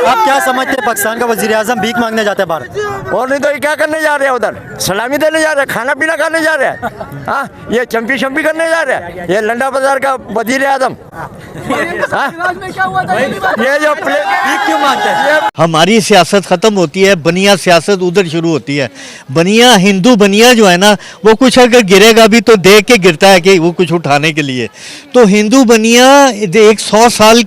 आप क्या समझते हैं पाकिस्तान का वजीर आजम भीख मांगने जाता है बाहर? और नहीं तो ये क्या करने जा रहे हैं उधर? सलामी देने जा रहे हैं, खाना पीना खाने जा रहे हैं। हाँ, ये चंपी शंपी करने जा रहे हैं। ये लंडा बाजार का वजीर आजम ये जो भीख क्यों मांगते हैं? हमारी सियासत ख़त्म होती है, बनिया सियासत उधर शुरू होती है। बनिया हिंदू बनिया जो है ना, वो कुछ अगर गिरेगा भी तो देख के गिरता है कि वो कुछ उठाने के लिए। तो हिंदू बनिया 100 साल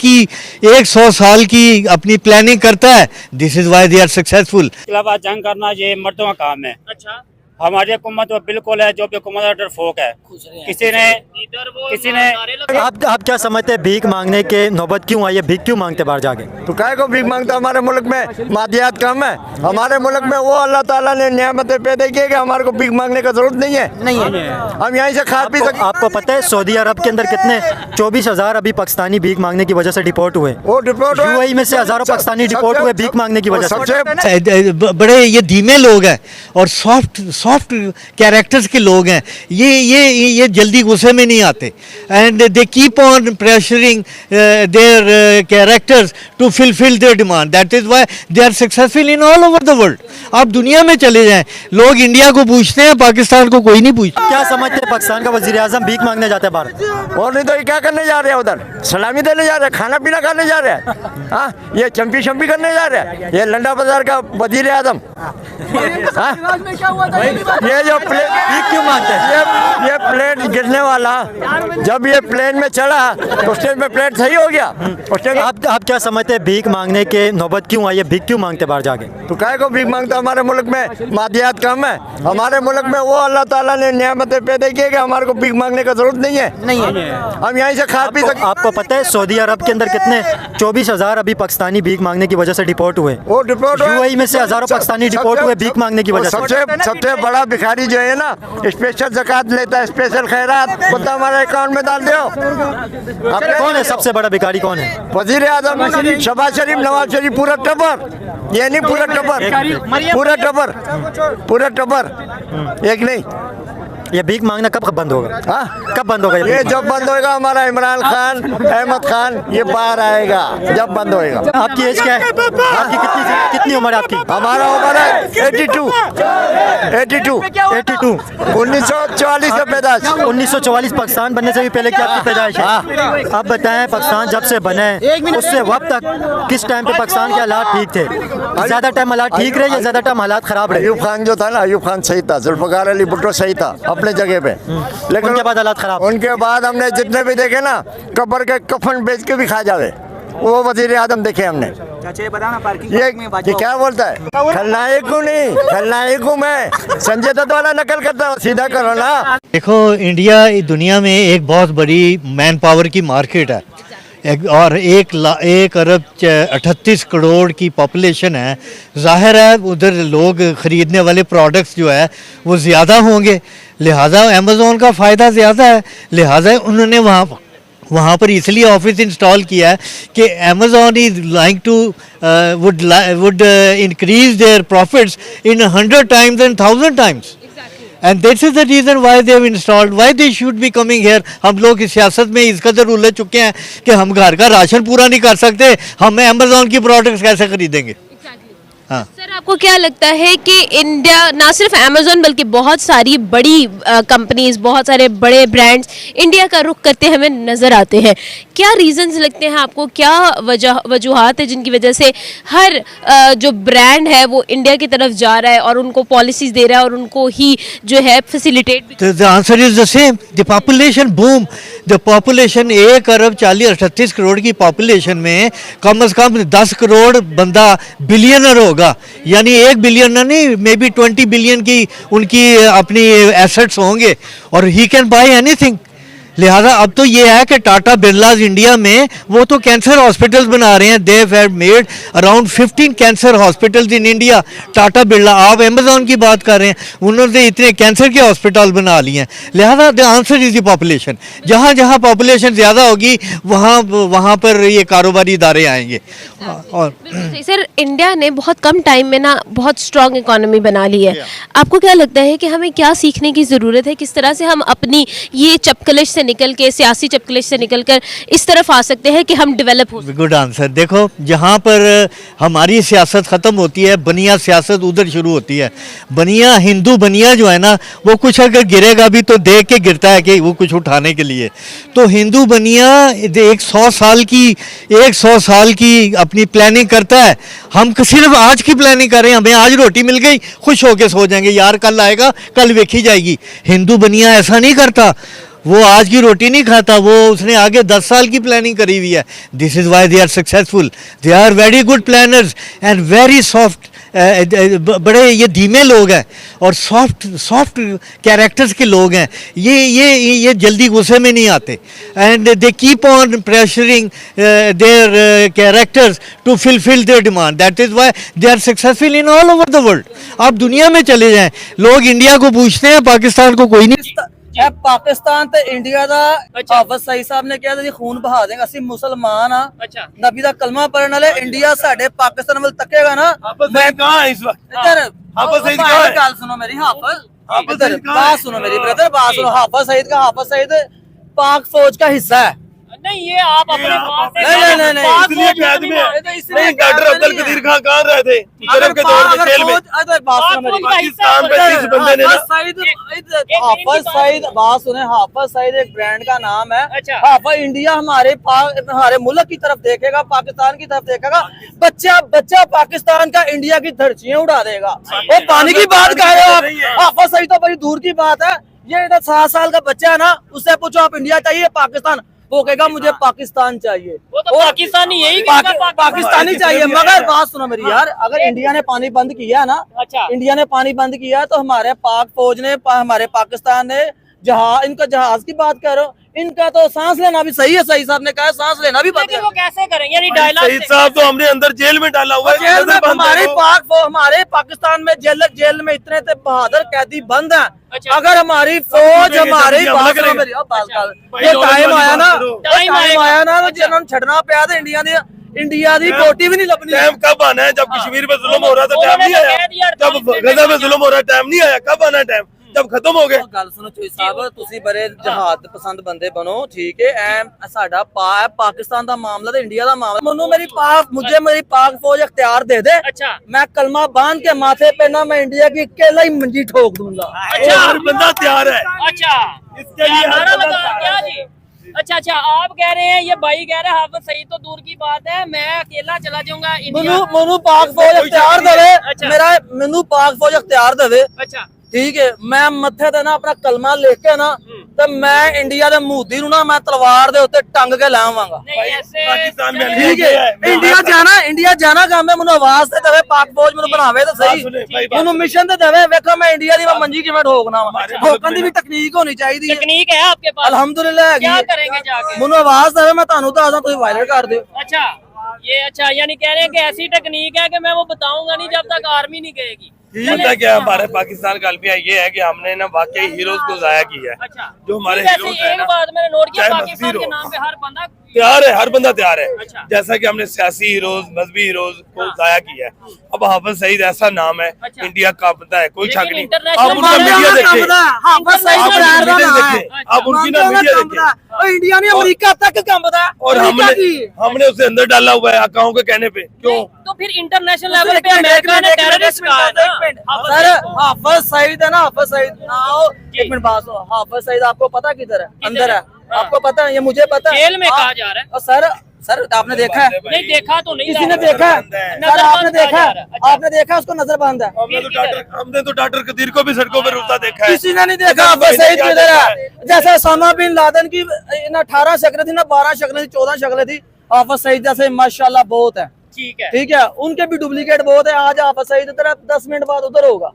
की अपनी प्लानिंग करता है। This is why they are successful. खिलाफ जंग करना ये मर्दों का काम है। अच्छा, हमारी हुकूमत तो बिल्कुल है, जो भी हुकूमत है डरपोक है। किसी ने आप क्या समझते हैं भीख मांगने के नौबत क्यों आई है? भीख क्यों मांगते बाहर जाके? तो काय को भीख मांगता? हमारे मुल्क में मादियात कम है। हमारे मुल्क में वो अल्लाह ताला ने नियामतें पैदा की है कि हमारे को भीख मांगने का जरूरत नहीं है। हम यहीं से खा पी सकते। आपको पता है सऊदी अरब के अंदर कितने 24,000 अभी पाकिस्तानी भीख मांगने की वजह से डिपोर्ट हुए। वो डिपोर्ट यूएई में से हजारों पाकिस्तानी डिपोर्ट हुए भीख मांगने की वजह से। बड़े ये धीमे लोग हैं और सॉफ्ट कैरेक्टर्स के लोग हैं। ये जल्दी गुस्से में नहीं आते and they keep on pressuring their characters to fulfil their demand. That is why they are successful in all over the world. आप दुनिया में चले जाएं, लोग इंडिया को पूछते हैं, पाकिस्तान को कोई नहीं पूछता। क्या समझते हैं पाकिस्तान का वजीर आजम भीख मांगने जाता है बाहर? और नहीं तो ये क्या करने जा रहे हैं उधर? सलामी देने जा रहे हैं, खाना पीना खाने जा रहे हैं। हाँ, ये चंपी शंपी करने जा रहे हैं। ये लंडा बाजार का वजीर आजम ये जो भीख क्यों मांगते हैं? ये प्लेन गिरने वाला, जब ये प्लेन में चढ़ा तो उस टाइम में प्लेन सही हो गया। आप क्या समझते हैं भीख मांगने के नौबत क्यों आई है? भीख क्यों मांगते बाहर जाके? तो काय को भीख मांगता? हमारे मुल्क में मादियात कम है। हमारे मुल्क में वो अल्लाह ताला ने नियामतें पैदा की है कि हमारे को भीख मांगने का जरूरत नहीं है। हम यहीं से खा पी सकते। आपको पता है सऊदी अरब के अंदर कितने 24,000 अभी पाकिस्तानी भीख मांगने की वजह से डिपोर्ट हुए। वो डिपोर्ट यूएई में से हजारों पाकिस्तानी डिपोर्ट हुए भीख मांगने की वजह से। सबसे बड़ा भिखारी जो है ना, स्पेशल ज़कात लेता है, स्पेशल खैरात, पता हमारे अकाउंट में डाल दो। कौन है सबसे बड़ा भिखारी? कौन है? वजीर आजम, शहबाज शरीफ, नवाज शरीफ, पूरा टब्बर। ये नहीं पूरा टब्बर एक नहीं। ये भीख मांगना कब बंद होगा? हाँ, कब बंद होगा? ये जब बंद होएगा, हमारा इमरान खान, अहमद खान ये बाहर आएगा, जब बंद होएगा। आपकी एज क्या है? आपकी कितनी उम्र है आपकी? हमारा उम्र है 82 1944 से पैदाइश। 1944 पाकिस्तान बनने से भी पहले की आपकी पैदाइश है। अब बताएं पाकिस्तान जब से बने उससे वक्त तक किस टाइम पे पाकिस्तान के हालात ठीक थे? ज्यादा टाइम हालात ठीक रहे या ज्यादा टाइम हालात खराब रहे? अयूब खान जो था ना, अयूब खान सही था, जुल्फ़िकार अली भुट्टो सही था अपने जगह पे, लेकिन उनके बाद हालात खराब। उनके बाद हमने जितने भी देखे ना, कब्र के कफन बेच के भी खा जावे, वो वजीर आजम देखे हमने। ये क्या बोलता है? खलनायक हूँ नहीं, खलनायक हूँ मैं। संजय दत्त वाला नकल करता हूँ, सीधा करो ना। देखो, इंडिया दुनिया में एक बहुत बड़ी मैन पावर की मार्केट है और 1 अरब 38 करोड़ की पॉपुलेशन है। जाहिर है उधर लोग ख़रीदने वाले प्रोडक्ट्स जो है वो ज़्यादा होंगे, लिहाजा अमेज़ॉन का फ़ायदा ज़्यादा है। लिहाजा उन्होंने वहाँ पर इसलिए ऑफिस इंस्टॉल किया है कि Amazon is like to would increase their profits in 100 times and 1000 times. And this is the reason why they have installed, why they should be coming here. हम लोग इस सियासत में इस कदर उलझ चुके हैं कि हम घर का राशन पूरा नहीं कर सकते, हम अमेज़ॉन की प्रोडक्ट्स कैसे खरीदेंगे? हाँ सर, आपको क्या लगता है कि इंडिया, ना सिर्फ अमेज़ॉन बल्कि बहुत सारी बड़ी कंपनीज, बहुत सारे बड़े ब्रांड्स इंडिया का रुख करते हमें नज़र आते हैं? क्या रीजंस लगते हैं आपको? क्या वजूहात है जिनकी वजह से हर जो ब्रांड है वो इंडिया की तरफ जा रहा है और उनको पॉलिसीज दे रहा है और उनको ही जो है facilitate? The answer is the same, the population boom. The population 1 अरब 38 करोड़ की पॉपुलेशन में कम से कम 10 करोड़ बंदा बिलियनर होगा, यानी 1 बिलियन नहीं, मे बी 20 बिलियन की उनकी अपनी एसेट्स होंगे और ही कैन बाय एनीथिंग। लिहाजा अब तो ये है कि टाटा बिरलाज इंडिया में वो तो कैंसर हॉस्पिटल्स बना रहे हैं। They have made around 15 cancer hospitals in India. Tata Birla, आप अमेज़ॉन की बात कर रहे हैं, उन्होंने इतने कैंसर के हॉस्पिटल बना लिए हैं। लिहाजा the answer is the population. जहाँ जहाँ पॉपुलेशन ज़्यादा होगी वहाँ पर ये कारोबारी इदारे आएंगे। और सर, इंडिया ने बहुत कम टाइम में ना बहुत स्ट्रॉन्ग इकोनॉमी बना ली है। आपको क्या लगता है कि हमें क्या सीखने की ज़रूरत है? किस तरह से हम अपनी ये चपकलिश से निकल के, सियासी चपकले से निकल कर इस तरफ आ सकते हैं कि हम डेवलप हो? Good answer. देखो, जहाँ पर हमारी सियासत ख़त्म होती है, बनिया सियासत उधर शुरू होती है। बनिया, हिंदू बनिया जो है ना, वो कुछ अगर गिरेगा भी तो देख के गिरता है कि वो कुछ उठाने के लिए। तो हिंदू बनिया 100 साल की अपनी प्लानिंग करता है। हम सिर्फ आज की प्लानिंग कर रहे हैं, हमें आज रोटी मिल गई, खुश होके सो जाएंगे, यार कल आएगा, कल देखी जाएगी। हिंदू बनिया ऐसा नहीं करता, वो आज की रोटी नहीं खाता, वो उसने आगे 10 साल की प्लानिंग करी हुई है। This is why they are successful, they are very good planners and very soft. बड़े ये धीमे लोग हैं और सॉफ्ट कैरेक्टर्स के लोग हैं। ये जल्दी गुस्से में नहीं आते and they keep on pressuring their characters to fulfil their demand. That is why they are successful in all over the world. आप दुनिया में चले जाएं, लोग इंडिया को पूछते हैं, पाकिस्तान को कोई नहीं। ਇਹ ਪਾਕਿਸਤਾਨ ਤੇ ਇੰਡੀਆ ਦਾ ਹਾਫਿਜ਼ ਸਈਦ ਸਾਹਿਬ ਨੇ ਕਿਹਾ ਸੀ ਖੂਨ ਬਹਾ ਦੇਗਾ, ਅਸੀਂ ਮੁਸਲਮਾਨ ਆ, ਨਬੀ ਦਾ ਕਲਮਾ ਪੜਨ ਵਾਲੇ। ਇੰਡੀਆ ਸਾਡੇ ਪਾਕਿਸਤਾਨ ਵੱਲ ਤੱਕੇਗਾ ਨਾ। ਮੈਂ ਕਹਾਂ ਇਸ ਵਕਤ इधर हाफिज सईद का ਗੱਲ ਸੁਣੋ ਮੇਰੀ। हाफिज बात सुनो मेरी ब्रदर, बात सुनो। हाफिज सईद पाक फौज का हिस्सा है। नहीं, ये आप अपने बात से नहीं कैद में नहीं, डॉक्टर अब्दुल कदीर खान कहाँ रहे थे मुशर्रफ के दौर में जेल में? पाकिस्तान पे 30 बंदे ने हाफिज सईद, बात सुने। हाफिज सईद एक ब्रांड का नाम है। हाफिज इंडिया हमारे मुल्क की तरफ देखेगा, पाकिस्तान की तरफ देखेगा। बच्चा पाकिस्तान का इंडिया की धरतियां उड़ा देगा। वो पानी की बात कर रहे हो आप। हाफिज सईद तो बड़ी दूर की बात है। ये 7 साल का बच्चा है ना, उससे पूछो आप इंडिया चाहिए पाकिस्तान, वो कहेगा मुझे पाकिस्तान चाहिए। वो तो पाकिस्तानी यही पाकिस्तानी चाहिए। मगर बात सुनो मेरी यार, अगर इंडिया ने पानी बंद किया ना, इंडिया ने पानी बंद किया तो हमारे पाक फौज ने, हमारे पाकिस्तान ने इनका जहाज की बात कर रहे हो, इनका तो सांस लेना भी सही है। सही साहब ने कहा सांस लेना भी बंद है। वो कैसे करेंगे? यानी डायलॉग सईद साहब तो हमने अंदर जेल में डाला हुआ है। हमारे पाकिस्तान में जेल में इतने बहादुर कैदी बंद हैं। अगर हमारी फौज हमारी टाइम आया ना तो जिन्होंने छड़ना पाया तो इंडिया दी बोटी भी नहीं लभनी। टाइम कब आना है? जब कश्मीर में जुल्म हो रहा था टाइम नहीं आया? जब गजा में जुल्म हो रहा टाइम नहीं आया? कब आना टाइम? जब खत्म हो गए। गल सुनो चोई साहब, तुसी बड़े जहाद पसंद बंदे बनो, ठीक है। साडा पाकिस्तान दा मामला ते इंडिया दा मामला। मुझे मेरी पाक फौज इख्तियार दे दे। मैं कलमा बांध के माथे पे ना, मैं इंडिया की अकेला ही मंजी ठोक दूंगा। हर बंदा तैयार है। इसके लिए क्या जी? अच्छा, आप कह रहे हैं, ये भाई कह रहे हैं हाफिज सईद तो दूर की बात है, मैं अकेला चला जाऊंगा इंडिया। मैनू पाक फौज इख्तियार देवे, मैनू पाक फौज इख्तियार देवे, ठीक है। मैं मथे ते ना अपना कलमा लिख के ना, तो मैं इंडिया दे मूदी नूं ना मैं तलवार दे उत्ते टंग के लावांगा। पाकिस्तान में ठीक है। इंडिया जाना काम है। मैनू आवाज ते देवे, पाक फौज मैनू बनावे तो सही, मैनू मिशन ते देवे। वेखो मैं इंडिया दी मंजी किवें ठोकना वा। ठोकन दी भी तकनीक होनी चाहिए। तकनीक है आपके पास? अल्हम्दुलिल्लाह। क्या करेंगे जाके? मैनू आवाज देवे, मैं तुहानू दसदा, तुसीं वायरल कर दियो। अच्छा, यानी कह रहे हैं कि ऐसी टेक्निक है कि मैं वो बताऊंगा नहीं जब तक आर्मी नहीं कहेगी। पता क्या हमारे पाकिस्तान का अलमिया ये है कि हमने ना वाकई हीरोज को जाया किया है। जो हमारे हीरोज है ना, एक बात मैंने नोट किया, पाकिस्तान के नाम पे हर बंदा तैयार है, हर बंदा तैयार है। जैसा कि हमने सियासी हीरोज, मजहबी हीरोज को जाया किया है। अब हाफिज सईद ऐसा नाम है, इंडिया का पता है, कोई शक नहीं। आप उनका मीडिया देखिए, आप उनकी ना मीडिया देखिए, इंडिया ने अमेरिका तक कंबदा है। और हमने उसे अंदर डाला हुआ है अकाओं के कहने पे। क्यों? तो फिर इंटरनेशनल लेवल पे अमेरिका ने टेररिस्ट कहा है ना। सर हाफिज सईद है ना, हाफिज सईद आओ एक मिनट बात सुनो। हाफिज सईद आपको पता किधर है? अंदर है। आपको पता है? ये मुझे पता है। जेल में कहा जा रहा है। और सर आपने देखा है? नहीं देखा तो नहीं। किसी ने देखा है? सर आपने देखा है? आपने देखा उसको नजर बंद है। हमने तो डॉक्टर कदीर को भी सड़कों पर रुकता देखा है। किसी ने नहीं देखा। हाफिज सईद किधर है? जैसे उसामा बिन लादेन की 18 शक्लें थी ना, 12 शक्लें थी, 14 शक्लें थी। हाफिज सईद जैसे माशाल्लाह बहुत है। ठीक है। उनके भी डुप्लीकेट बहुत है। आज हाफिज सईद इधर 10 मिनट बाद उधर होगा।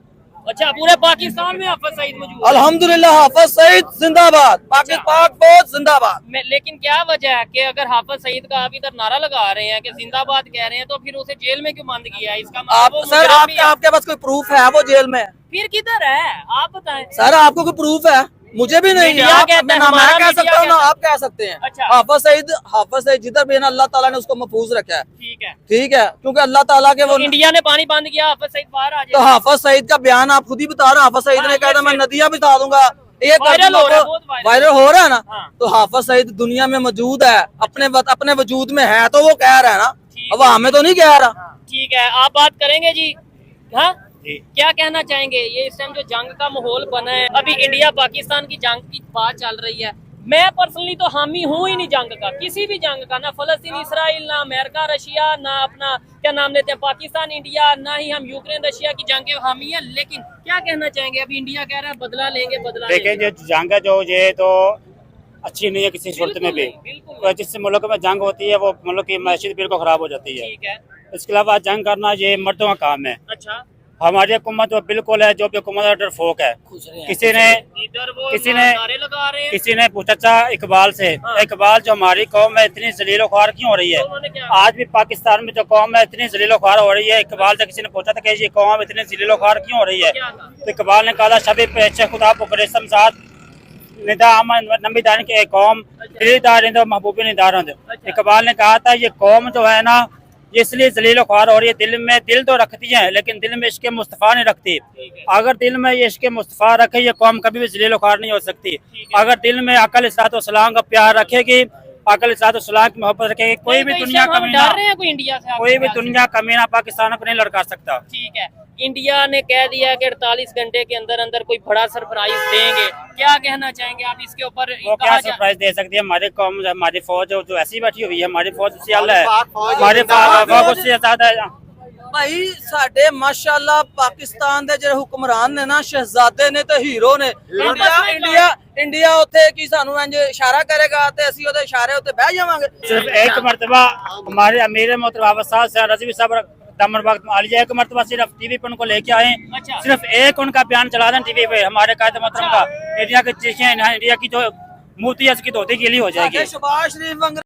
अच्छा, पूरे पाकिस्तान में हाफिज सईद मौजूद है। अल्हम्दुलिल्लाह, हाफिज सईद जिंदाबाद, पाक फौज जिंदाबाद। लेकिन क्या वजह है कि अगर हाफिज सईद का आप इधर नारा लगा रहे हैं कि जिंदाबाद कह रहे हैं, तो फिर उसे जेल में क्यों बंद किया है? इसका मतलब सर आपके पास कोई प्रूफ है वो जेल में? फिर किधर है आप बताएं। सर आपको कोई प्रूफ है? मुझे भी नहीं है। मैं कह सकता हूँ ना, आप कह सकते हैं। हाफिज सईद जिधर भी है ना, अल्लाह ताला ने उसको महफूज रखा है। ठीक है, क्योंकि अल्लाह ताला के वो इंडिया ने पानी बंद किया, हाफिज सईद बाहर आ जाए। तो हाफिज सईद का बयान आप खुद ही बता रहे। हाफिज सईद ने कहा था मैं नदियां बिता दूंगा, ये वायरल हो रहा है, बहुत वायरल हो रहा है ना। हाँ। तो हाफिज सईद दुनिया में मौजूद है, अपने वजूद में है, तो वो कह रहा है ना, अब हमें तो नहीं कह रहा। ठीक है, आप बात करेंगे जी। हाँ, क्या कहना चाहेंगे? ये इस टाइम जो जंग का माहौल बना है, अभी इंडिया पाकिस्तान की जंग की बात चल रही है। मैं पर्सनली तो हामी हूँ ही नहीं जंग का, किसी भी जंग का, ना फलस्तीन इसराइल, ना अमेरिका रशिया, ना अपना क्या नाम लेते हैं पाकिस्तान इंडिया, ना ही हम यूक्रेन रशिया की जंग के हामी है। लेकिन क्या कहना चाहेंगे? अभी इंडिया कह रहा है बदला लेंगे, बदला देखिए लेंगे। जो जंग है जो ये तो अच्छी नहीं है किसी सूरत में भी। बिल्कुल तो जिस मुल्क में जंग होती है वो मुल्क की मैशियत बिल्कुल खराब हो जाती है। ठीक है। इसके अलावा जंग करना ये मर्दों का काम है। अच्छा, हमारी हुकूमत तो बिल्कुल है, जो भी हुकूमत है डरपोक है। किसी ने इधर वो किसी ने नारे लगा रहे हैं। किसी ने पूछा था इकबाल से, हाँ। इकबाल जो हमारी कौम है इतनी जलीलो ख्वार क्यों हो रही है? तो उन्होंने क्या आज भी पाकिस्तान में जो कौम है इतनी जलीलो ख्वार हो रही है, इकबाल से किसी ने पूछा था कि ये कौम इतनी जलीलो ख्वार क्यों हो रही है? क्या था? तो इकबाल ने कहा शबी पेश खुदा पुकरेसम साथ निदा नबीदान के कौम दिलदार महबूबी निदार। इकबाल ने कहा था ये कौम जो है ना ये इसलिए जलील ख्वार हो रही है, दिल में दिल तो रखती है लेकिन दिल में इश्क मुस्तफ़ा नहीं रखती। अगर दिल में ये इश्क मुस्तफ़ा रखे ये कौम कभी भी जलील ख्वार नहीं हो सकती। अगर दिल में अकल इस्लाम का प्यार रखेगी, अकल इस्लाम की मोहब्बत रखेगी, कोई भी दुनिया हम कमीना डर रहे हैं कोई इंडिया से? कोई भी दुनिया कमीना पाकिस्तान को नहीं लड़का सकता। ठीक है, इंडिया ने कह दिया कि 48 घंटे के अंदर अंदर कोई बड़ा सरप्राइज देंगे, क्या कहना चाहेंगे आप इसके ऊपर? वो क्या सरप्राइज दे सकती है? हमारी कौम हमारी फौज जो ऐसी बैठी हुई है, हमारी फौज उससे अल्लाह है, हमारी फौज उससे ज्यादा है। भाई साडे माशाल्लाह पाकिस्तान दे ਜਿਹੜੇ ਹੁਕਮਰਾਨ ਨੇ ਨਾ ਸ਼ਹਿਜ਼ਾਦੇ ਨੇ ਤੇ ਹੀਰੋ ਨੇ। इंडिया ਉੱਥੇ ਕੀ ਸਾਨੂੰ ਇੰਜ ਇਸ਼ਾਰਾ ਕਰੇਗਾ ਤੇ ਅਸੀਂ ਉਹਦੇ ਇਸ਼ਾਰੇ ਉੱਤੇ ਬਹਿ ਜਾਵਾਂਗੇ। सिर्फ एक मरतबा हमारे अमीर मोहतरम साहब रज़वी साहब दमन वक्त मालिया एक मरतबा सिर्फ टीवी पे उनको लेके आए, अच्छा। सिर्फ एक उनका बयान चला दें टीवी पे हमारे कायद मोहतरम का, इंडिया की चीजें इंडिया की जो मूर्ति है उसकी धोती गीली हो जाएगी। शहबाज शरीफ